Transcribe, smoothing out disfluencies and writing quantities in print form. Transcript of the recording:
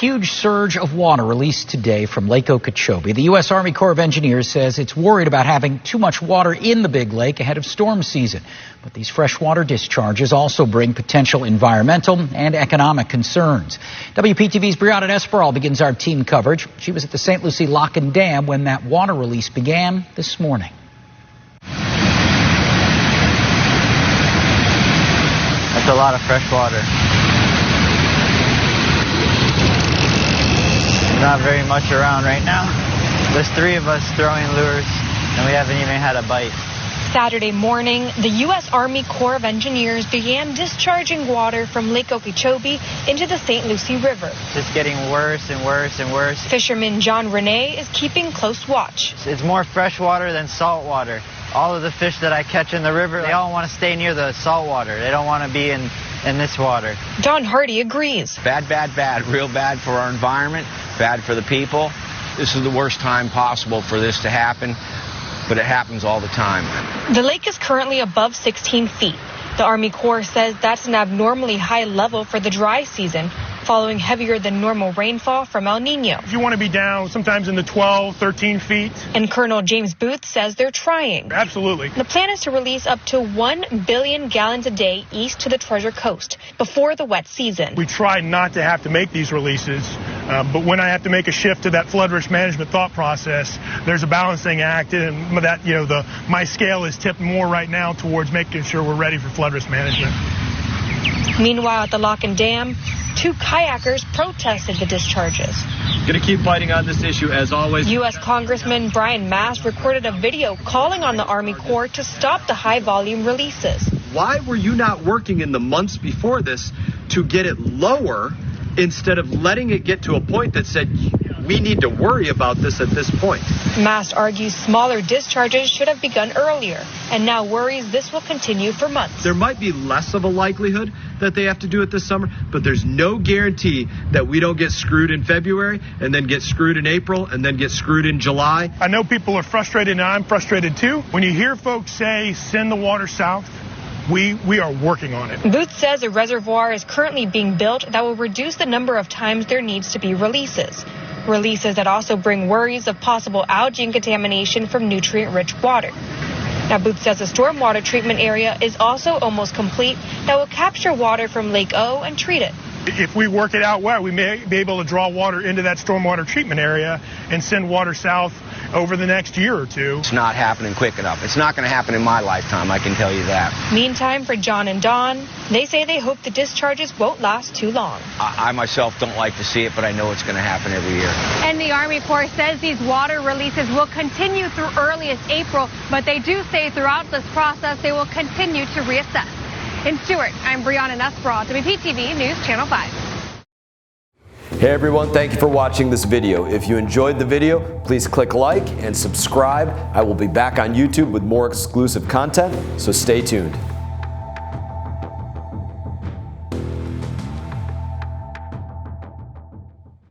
Huge surge of water released today from Lake Okeechobee. The U.S. Army Corps of Engineers says it's worried about having too much water in the big lake ahead of storm season. But these freshwater discharges also bring potential environmental and economic concerns. WPTV's Brianna Esperal begins our team coverage. She was at the St. Lucie Lock and Dam when that water release began this morning. That's a lot of fresh water. Not very much around right now. There's 3 of us throwing lures, and we haven't even had a bite. Saturday morning, the U.S. Army Corps of Engineers began discharging water from Lake Okeechobee into the St. Lucie River. It's just getting worse and worse and worse. Fisherman John Renee is keeping close watch. It's more fresh water than salt water. All of the fish that I catch in the river, they all want to stay near the salt water. They don't want to be in this water. Don Hardy agrees. Bad, bad, bad. Real bad for our environment, bad for the people. This is the worst time possible for this to happen, but it happens all the time. The lake is currently above 16 feet. The Army Corps says that's an abnormally high level for the dry season, following heavier than normal rainfall from El Nino. You want to be down sometimes in the 12, 13 feet. And Colonel James Booth says they're trying. Absolutely. The plan is to release up to 1 billion gallons a day east to the Treasure Coast before the wet season. We try not to have to make these releases, but when I have to make a shift to that flood risk management thought process, there's a balancing act, and that, my scale is tipped more right now towards making sure we're ready for flood risk management. Meanwhile, at the Lock and Dam, 2 kayakers protested the discharges. Going to keep fighting on this issue as always. U.S. Congressman Brian Mast recorded a video calling on the Army Corps to stop the high-volume releases. Why were you not working in the months before this to get it lower instead of letting it get to a point that said we need to worry about this at this point? Mast argues smaller discharges should have begun earlier and now worries this will continue for months. There might be less of a likelihood that they have to do it this summer, but there's no guarantee that we don't get screwed in February and then get screwed in April and then get screwed in July. I know people are frustrated, and I'm frustrated too. When you hear folks say send the water south, we are working on it. Booth says a reservoir is currently being built that will reduce the number of times there needs to be releases. Releases that also bring worries of possible algae and contamination from nutrient-rich water. Now, Booth says the stormwater treatment area is also almost complete that will capture water from Lake O and treat it. If we work it out well, we may be able to draw water into that stormwater treatment area and send water south over the next year or 2. It's not happening quick enough. It's not going to happen in my lifetime, I can tell you that. Meantime, for John and Don, they say they hope the discharges won't last too long. I myself don't like to see it, but I know it's going to happen every year. And the Army Corps says these water releases will continue through earliest April, but they do say throughout this process they will continue to reassess. In Stewart, I'm Brianna Esperal, WPTV News Channel 5. Hey everyone, thank you for watching this video. If you enjoyed the video, please click like and subscribe. I will be back on YouTube with more exclusive content, so stay tuned.